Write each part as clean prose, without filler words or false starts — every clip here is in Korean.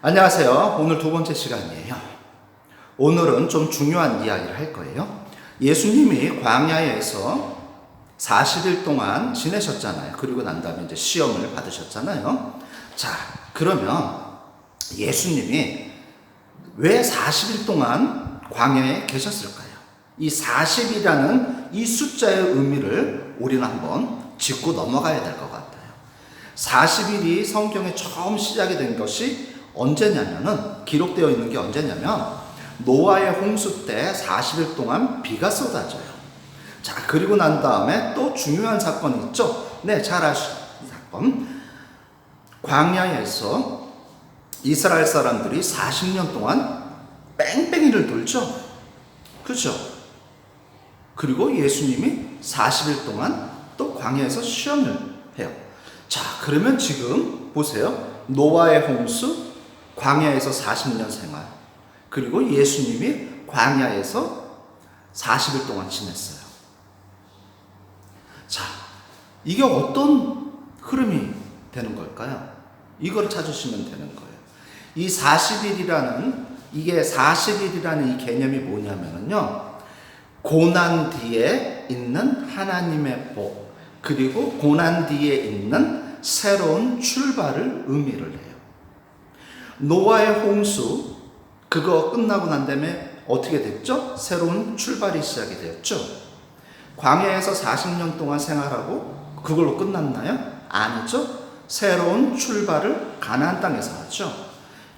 안녕하세요. 오늘 두 번째 시간이에요. 오늘은 좀 중요한 이야기를 할 거예요. 예수님이 광야에서 40일 동안 지내셨잖아요. 그리고 난 다음에 이제 시험을 받으셨잖아요. 자, 그러면 예수님이 왜 40일 동안 광야에 계셨을까요? 이 40이라는 이 숫자의 의미를 우리는 한번 짚고 넘어가야 될 것 같아요. 40일이 성경에 처음 시작이 된 것이 언제냐면은, 기록되어 있는 게 언제냐면 노아의 홍수 때 40일 동안 비가 쏟아져요. 자, 그리고 난 다음에 또 중요한 사건이 있죠. 네, 잘 아시는 사건. 광야에서 이스라엘 사람들이 40년 동안 뺑뺑이를 돌죠. 그렇죠? 그리고 예수님이 40일 동안 또 광야에서 시험을 해요. 자, 그러면 지금 보세요. 노아의 홍수, 광야에서 40년 생활, 그리고 예수님이 광야에서 40일 동안 지냈어요. 자, 이게 어떤 흐름이 되는 걸까요? 이걸 찾으시면 되는 거예요. 이 40일이라는 이 개념이 뭐냐면요, 고난 뒤에 있는 하나님의 복, 그리고 고난 뒤에 있는 새로운 출발을 의미를 해요. 노아의 홍수, 그거 끝나고 난 다음에 어떻게 됐죠? 새로운 출발이 시작이 되었죠. 광야에서 40년 동안 생활하고 그걸로 끝났나요? 아니죠. 새로운 출발을 가나안 땅에서 하죠.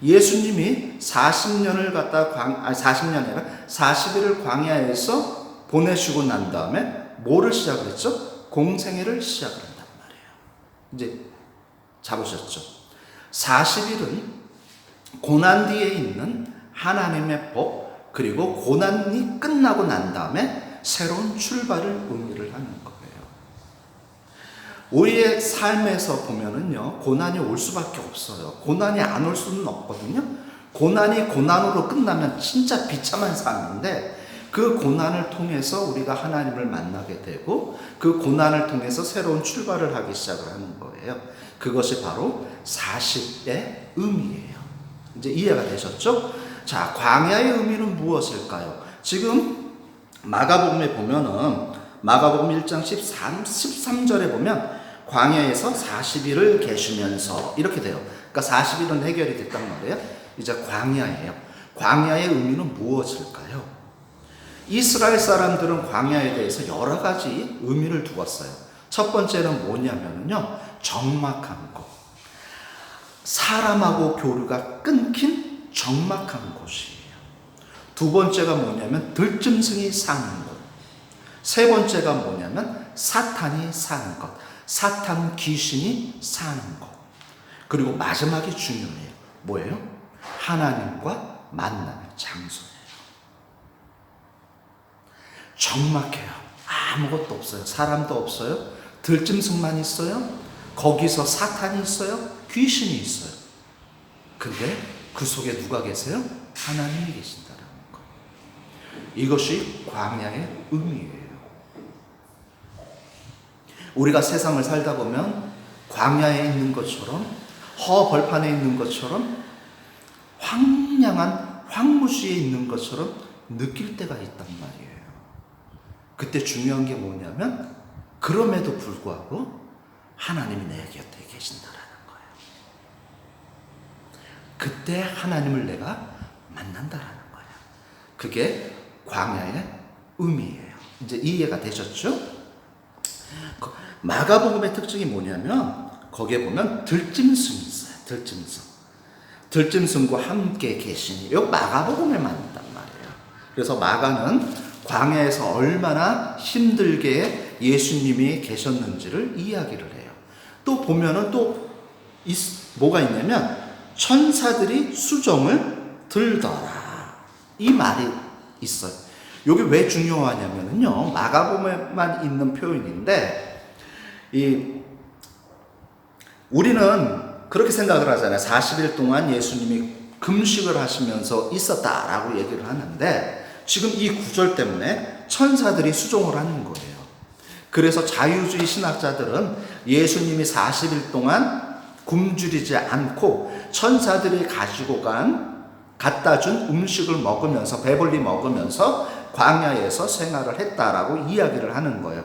예수님이 40년을 갖다 40년이 아니라 40일을 광야에서 보내시고 난 다음에 뭐를 시작을 했죠? 공생애를 시작을 한단 말이에요. 이제 잡으셨죠? 40일은 고난 뒤에 있는 하나님의 복, 그리고 고난이 끝나고 난 다음에 새로운 출발을 의미를 하는 거예요. 우리의 삶에서 보면은요, 고난이 올 수밖에 없어요. 고난이 안 올 수는 없거든요. 고난이 고난으로 끝나면 진짜 비참한 삶인데, 그 고난을 통해서 우리가 하나님을 만나게 되고, 그 고난을 통해서 새로운 출발을 하기 시작을 하는 거예요. 그것이 바로 40의 의미예요. 이제 이해가 되셨죠? 자, 광야의 의미는 무엇일까요? 지금 마가복음에 보면은, 마가복음 1장 13절에 보면 광야에서 40일을 계시면서 이렇게 돼요. 그러니까 40일은 해결이 됐단 말이에요. 이제 광야예요. 광야의 의미는 무엇일까요? 이스라엘 사람들은 광야에 대해서 여러 가지 의미를 두었어요. 첫 번째는 뭐냐면요, 적막한 곳. 사람하고 교류가 끊긴 적막한 곳이에요. 두 번째가 뭐냐면 들짐승이 사는 곳. 세 번째가 뭐냐면 사탄이 사는 곳. 사탄 귀신이 사는 곳. 그리고 마지막이 중요해요. 뭐예요? 하나님과 만나는 장소예요. 적막해요. 아무것도 없어요. 사람도 없어요. 들짐승만 있어요. 거기서 사탄이 있어요. 귀신이 있어요. 근데 그 속에 누가 계세요? 하나님이 계신다는 거. 이것이 광야의 의미예요. 우리가 세상을 살다 보면 광야에 있는 것처럼, 허벌판에 있는 것처럼, 황량한 황무지에 있는 것처럼 느낄 때가 있단 말이에요. 그때 중요한 게 뭐냐면, 그럼에도 불구하고 하나님이 내 곁에 계신다라는 거예요. 그때 하나님을 내가 만난다라는 거예요. 그게 광야의 의미예요. 이제 이해가 되셨죠? 마가복음의 특징이 뭐냐면, 거기에 보면 들짐승이 있어요. 들짐승과 함께 계시니, 여기 마가복음에만 있단 말이에요. 그래서 마가는 광야에서 얼마나 힘들게 예수님이 계셨는지를 이야기를 해요. 또 보면은 뭐가 있냐면, 천사들이 수정을 들더라, 이 말이 있어요. 이게 왜 중요하냐면요, 마가복음에만 있는 표현인데, 우리는 그렇게 생각을 하잖아요. 40일 동안 예수님이 금식을 하시면서 있었다라고 얘기를 하는데, 지금 이 구절 때문에 천사들이 수종을 하는 거예요. 그래서 자유주의 신학자들은 예수님이 40일 동안 굶주리지 않고 천사들이 가지고 갖다 준 음식을 먹으면서 배불리 먹으면서 광야에서 생활을 했다라고 이야기를 하는 거예요.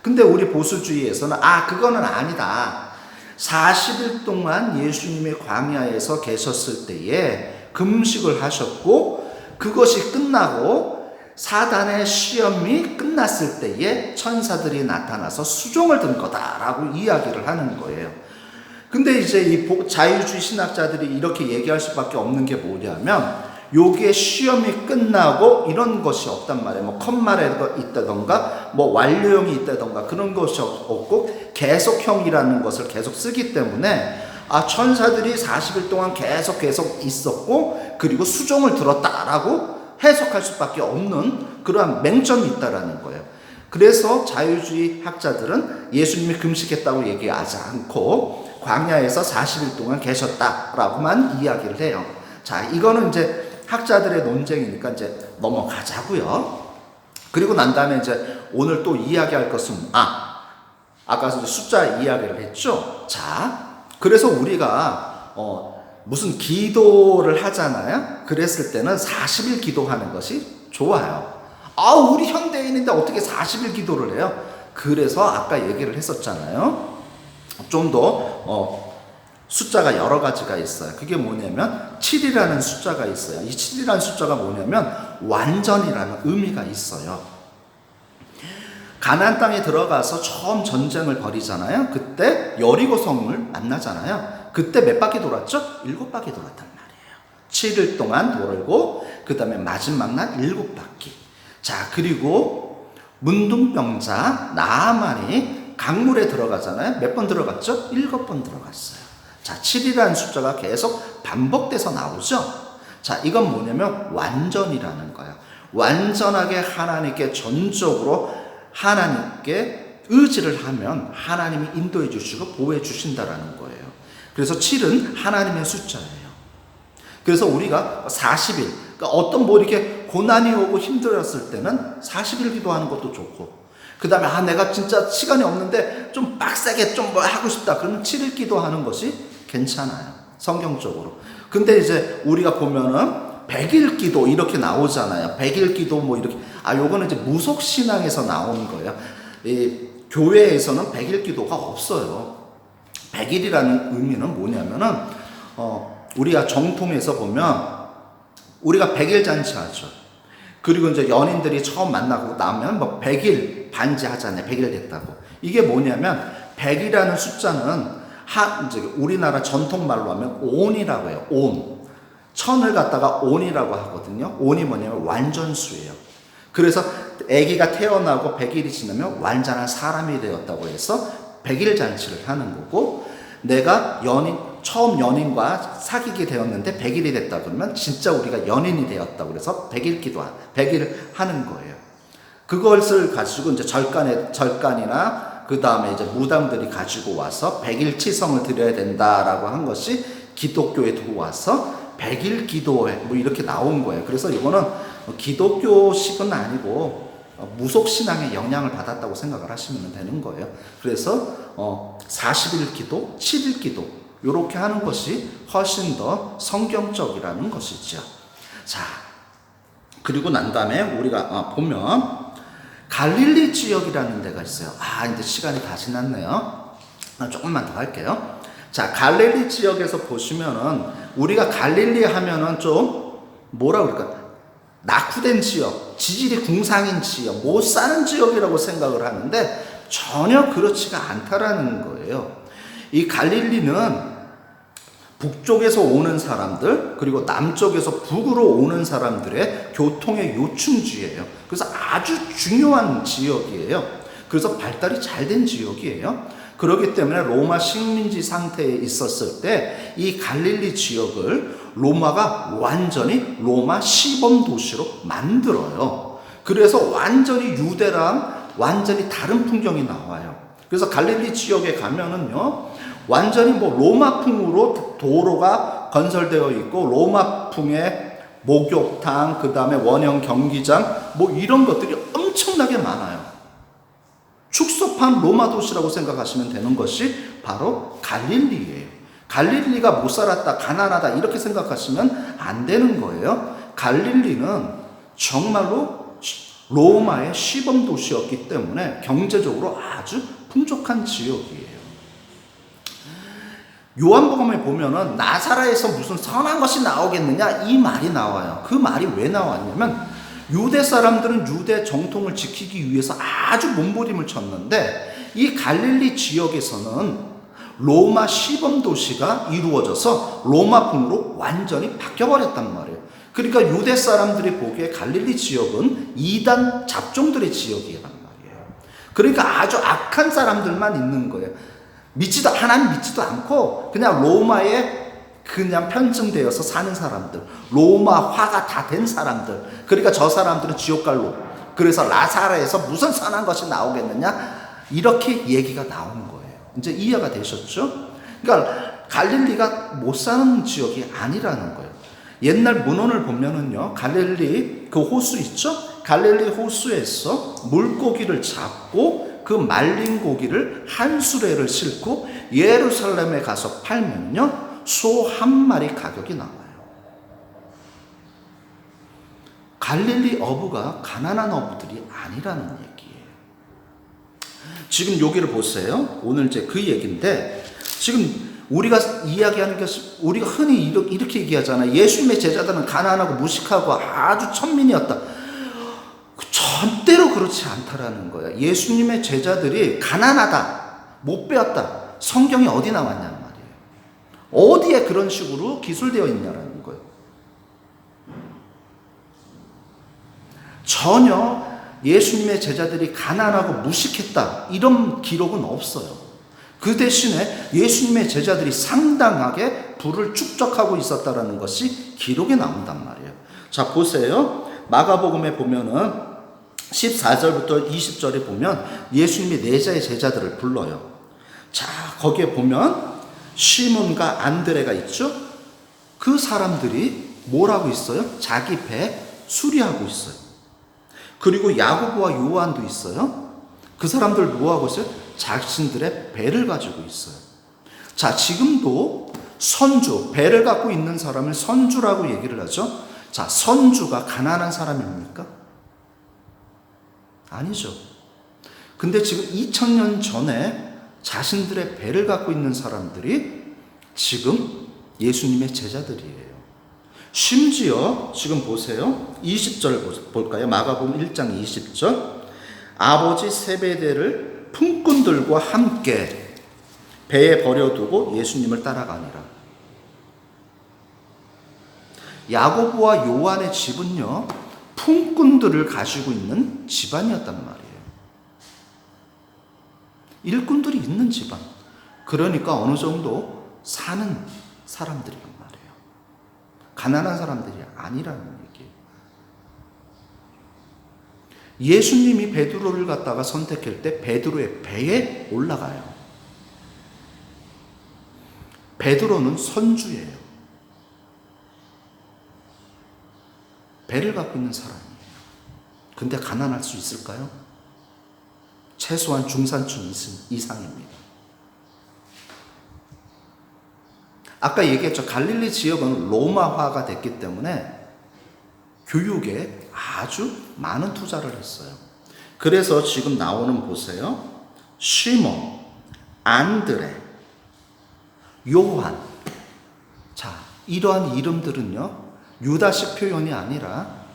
근데 우리 보수주의에서는 그거는 아니다. 40일 동안 예수님이 광야에서 계셨을 때에 금식을 하셨고 그것이 끝나고 사단의 시험이 끝났을 때에 천사들이 나타나서 수종을 든 거다라고 이야기를 하는 거예요. 근데 이제 이 자유주의 신학자들이 이렇게 얘기할 수밖에 없는 게 뭐냐면 요게 시험이 끝나고 이런 것이 없단 말이에요. 뭐 컴마가 있다던가 뭐 완료형이 있다던가 그런 것이 없고 계속형이라는 것을 계속 쓰기 때문에 천사들이 40일 동안 계속 있었고 그리고 수종을 들었다라고 해석할 수밖에 없는 그러한 맹점이 있다라는 거예요. 그래서 자유주의 학자들은 예수님이 금식했다고 얘기하지 않고 광야에서 40일 동안 계셨다라고만 이야기를 해요. 자, 이거는 이제 학자들의 논쟁이니까 이제 넘어가자고요. 그리고 난 다음에 이제 오늘 또 이야기할 것은 아까 숫자 이야기를 했죠. 자, 그래서 우리가 무슨 기도를 하잖아요. 그랬을 때는 40일 기도하는 것이 좋아요. 우리 현대인인데 어떻게 40일 기도를 해요? 그래서 아까 얘기를 했었잖아요. 좀 더 숫자가 여러 가지가 있어요. 그게 뭐냐면 7이라는 숫자가 있어요. 이 7이라는 숫자가 뭐냐면 완전이라는 의미가 있어요. 가나안 땅에 들어가서 처음 전쟁을 벌이잖아요. 그때 여리고 성을 만나잖아요. 그때 몇 바퀴 돌았죠? 7바퀴 돌았단 말이에요. 7일 동안 돌고 그 다음에 마지막 날 7바퀴. 자, 그리고 문둥병자 나아만이 강물에 들어가잖아요. 몇 번 들어갔죠? 7번 들어갔어요. 자, 7이라는 숫자가 계속 반복돼서 나오죠. 자, 이건 뭐냐면 완전이라는 거예요. 완전하게 하나님께 전적으로 하나님께 의지를 하면 하나님이 인도해 주시고 보호해 주신다라는 거예요. 그래서 7은 하나님의 숫자예요. 그래서 우리가 40일, 그러니까 어떤 이렇게 고난이 오고 힘들었을 때는 40일 기도하는 것도 좋고, 그 다음에 내가 진짜 시간이 없는데 좀 빡세게 좀 하고 싶다. 그러면 7일 기도하는 것이 괜찮아요. 성경적으로. 근데 이제 우리가 보면은 100일 기도 이렇게 나오잖아요. 100일 기도 이렇게. 요거는 이제 무속신앙에서 나오는 거예요. 이 교회에서는 100일 기도가 없어요. 100일이라는 의미는 뭐냐면은, 우리가 정통에서 보면 우리가 100일 잔치 하죠. 그리고 이제 연인들이 처음 만나고 나면 100일 반지 하잖아요. 100일 됐다고. 이게 뭐냐면 100이라는 숫자는 이제 우리나라 전통말로 하면 온이라고 해요. 온. 천을 갖다가 온이라고 하거든요. 온이 뭐냐면 완전수예요. 그래서 아기가 태어나고 100일이 지나면 완전한 사람이 되었다고 해서 100일 잔치를 하는 거고, 내가 처음 연인과 사귀게 되었는데 100일이 됐다 그러면 진짜 우리가 연인이 되었다고 그래서 100일 하는 거예요. 그것을 가지고 이제 절간이나 그 다음에 이제 무당들이 가지고 와서 100일 치성을 드려야 된다라고 한 것이 기독교에 들어와서 100일 기도회 이렇게 나온 거예요. 그래서 이거는 기독교식은 아니고 무속신앙의 영향을 받았다고 생각을 하시면 되는 거예요. 그래서 40일 기도, 7일 기도 이렇게 하는 것이 훨씬 더 성경적이라는 것이죠. 자, 그리고 난 다음에 우리가 보면 갈릴리 지역이라는 데가 있어요. 이제 시간이 다 지났네요. 조금만 더 할게요. 자, 갈릴리 지역에서 보시면은 우리가 갈릴리 하면은 좀 뭐라 그럴까? 낙후된 지역, 지질이 궁상인 지역, 못 사는 지역이라고 생각을 하는데 전혀 그렇지가 않다라는 거예요. 이 갈릴리는 북쪽에서 오는 사람들, 그리고 남쪽에서 북으로 오는 사람들의 교통의 요충지예요. 그래서 아주 중요한 지역이에요. 그래서 발달이 잘 된 지역이에요. 그렇기 때문에 로마 식민지 상태에 있었을 때 이 갈릴리 지역을 로마가 완전히 로마 시범 도시로 만들어요. 그래서 완전히 유대랑 완전히 다른 풍경이 나와요. 그래서 갈릴리 지역에 가면은요, 완전히 로마풍으로 도로가 건설되어 있고, 로마풍의 목욕탕, 그 다음에 원형 경기장, 이런 것들이 엄청나게 많아요. 축소판 로마 도시라고 생각하시면 되는 것이 바로 갈릴리예요. 갈릴리가 못 살았다, 가난하다 이렇게 생각하시면 안 되는 거예요. 갈릴리는 정말로 로마의 시범 도시였기 때문에 경제적으로 아주 풍족한 지역이에요. 요한복음에 보면은 나사렛에서 무슨 선한 것이 나오겠느냐 이 말이 나와요. 그 말이 왜 나왔냐면 유대 사람들은 유대 정통을 지키기 위해서 아주 몸부림을 쳤는데 이 갈릴리 지역에서는 로마 시범 도시가 이루어져서 로마풍으로 완전히 바뀌어버렸단 말이에요. 그러니까 유대 사람들이 보기에 갈릴리 지역은 이단 잡종들의 지역이란 말이에요. 그러니까 아주 악한 사람들만 있는 거예요. 하나님 믿지도 않고 그냥 로마에 그냥 편승되어서 사는 사람들, 로마화가 다 된 사람들. 그러니까 저 사람들은 지옥 갈 놈. 그래서 나사렛에서 무슨 선한 것이 나오겠느냐 이렇게 얘기가 나오는 거예요. 이제 이해가 되셨죠? 그러니까 갈릴리가 못 사는 지역이 아니라는 거예요. 옛날 문헌을 보면은요, 갈릴리 그 호수 있죠? 갈릴리 호수에서 물고기를 잡고 그 말린 고기를 한 수레를 싣고 예루살렘에 가서 팔면요, 소 한 마리 가격이 나와요. 갈릴리 어부가 가난한 어부들이 아니라는 얘기예요. 지금 여기를 보세요. 오늘 이제 그 얘기인데, 지금 우리가 이야기하는 것이, 우리가 흔히 이렇게 얘기하잖아요. 예수님의 제자들은 가난하고 무식하고 아주 천민이었다. 절대로 그렇지 않다라는 거예요. 예수님의 제자들이 가난하다, 못 배웠다. 성경이 어디 나왔냔 말이에요. 어디에 그런 식으로 기술되어 있냐라는 거예요. 전혀 예수님의 제자들이 가난하고 무식했다 이런 기록은 없어요. 그 대신에 예수님의 제자들이 상당하게 부를 축적하고 있었다라는 것이 기록에 나온단 말이에요. 자, 보세요. 마가복음에 보면은 14절부터 20절에 보면 예수님이 네 제자들을 불러요. 자, 거기에 보면 시몬과 안드레가 있죠. 그 사람들이 뭘 하고 있어요? 자기 배 수리하고 있어요. 그리고 야고보와 요한도 있어요. 그 사람들 뭐 하고 있어요? 자신들의 배를 가지고 있어요. 자, 지금도 선주, 배를 갖고 있는 사람을 선주라고 얘기를 하죠. 자, 선주가 가난한 사람입니까? 아니죠. 근데 지금 2000년 전에 자신들의 배를 갖고 있는 사람들이 지금 예수님의 제자들이에요. 심지어 지금 보세요. 20절 볼까요? 마가복음 1장 20절. 아버지 세베대를 품꾼들과 함께 배에 버려두고 예수님을 따라가니라. 야고보와 요한의 집은요, 품꾼들을 가지고 있는 집안이었단 말이에요. 일꾼들이 있는 집안. 그러니까 어느 정도 사는 사람들이란 말이에요. 가난한 사람들이 아니라는 얘기예요. 예수님이 베드로를 갖다가 선택할 때 베드로의 배에 올라가요. 베드로는 선주예요. 배를 갖고 있는 사람이에요. 근데 가난할 수 있을까요? 최소한 중산층 이상입니다. 아까 얘기했죠. 갈릴리 지역은 로마화가 됐기 때문에 교육에 아주 많은 투자를 했어요. 그래서 지금 나오는 보세요. 시몬, 안드레, 요한. 자, 이러한 이름들은요, 유다식 표현이 아니라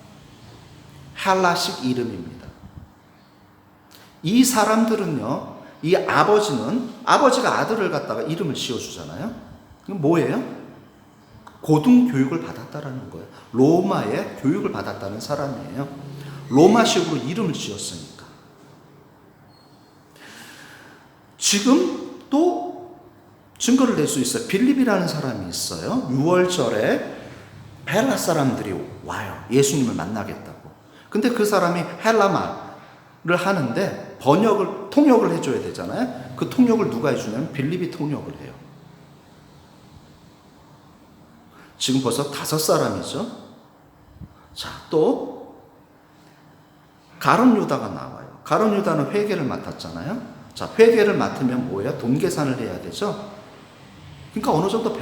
헬라식 이름입니다. 이 사람들은요, 이 아버지가 아들을 갖다가 이름을 지어주잖아요. 이건 뭐예요? 고등교육을 받았다라는 거예요. 로마의 교육을 받았다는 사람이에요. 로마식으로 이름을 지었으니까. 지금 또 증거를 낼 수 있어요. 빌립이라는 사람이 있어요. 6월절에 헬라 사람들이 와요. 예수님을 만나겠다고. 근데 그 사람이 헬라 말을 하는데 통역을 해줘야 되잖아요. 그 통역을 누가 해주냐면 빌립이 통역을 해요. 지금 벌써 5사람이죠. 자, 또 가룟 유다가 나와요. 가룟 유다는 회계를 맡았잖아요. 자, 회계를 맡으면 뭐예요? 돈 계산을 해야 되죠. 그러니까 어느 정도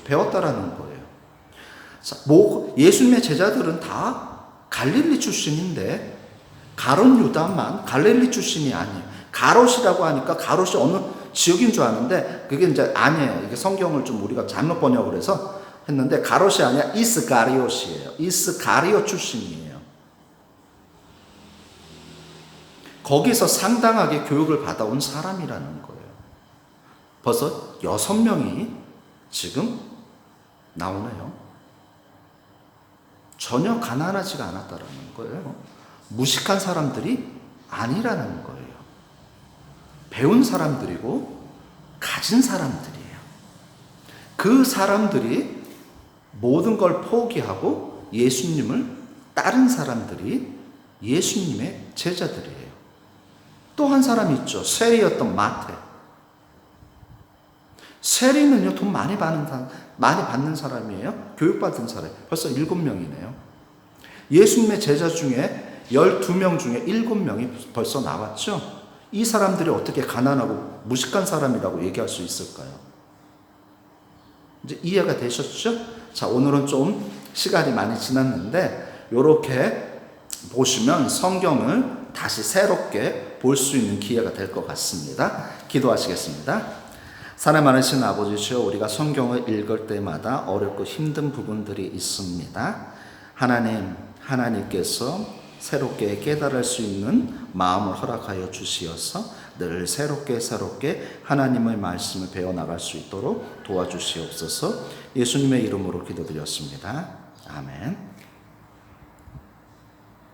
배웠다라는 거예요. 자, 예수님의 제자들은 다 갈릴리 출신인데 가롯 유다만 갈릴리 출신이 아니에요. 가롯이라고 하니까 가롯이 어느 지역인 줄 아는데 그게 이제 아니에요. 이게 성경을 좀 우리가 잘못 번역을 해서 했는데 가롯이 아니라 이스가리옷이에요. 이스가리옷 출신이에요. 거기서 상당하게 교육을 받아온 사람이라는 거예요. 벌써 6명이 지금 나오네요. 전혀 가난하지가 않았다라는 거예요. 무식한 사람들이 아니라는 거예요. 배운 사람들이고 가진 사람들이에요. 그 사람들이 모든 걸 포기하고 예수님을 따른 사람들이 예수님의 제자들이에요. 또 한 사람이 있죠. 세리였던 마태. 세리는요, 돈 많이 받는 사람이에요. 교육받은 사람. 벌써 7명이네요. 예수님의 제자 중에 12명 중에 7명이 벌써 나왔죠. 이 사람들이 어떻게 가난하고 무식한 사람이라고 얘기할 수 있을까요? 이제 이해가 되셨죠? 자, 오늘은 좀 시간이 많이 지났는데 이렇게 보시면 성경을 다시 새롭게 볼 수 있는 기회가 될 것 같습니다. 기도하시겠습니다. 사랑 많으신 아버지시여, 우리가 성경을 읽을 때마다 어렵고 힘든 부분들이 있습니다. 하나님께서 새롭게 깨달을 수 있는 마음을 허락하여 주시어서 늘 새롭게 하나님의 말씀을 배워나갈 수 있도록 도와주시옵소서. 예수님의 이름으로 기도드렸습니다. 아멘.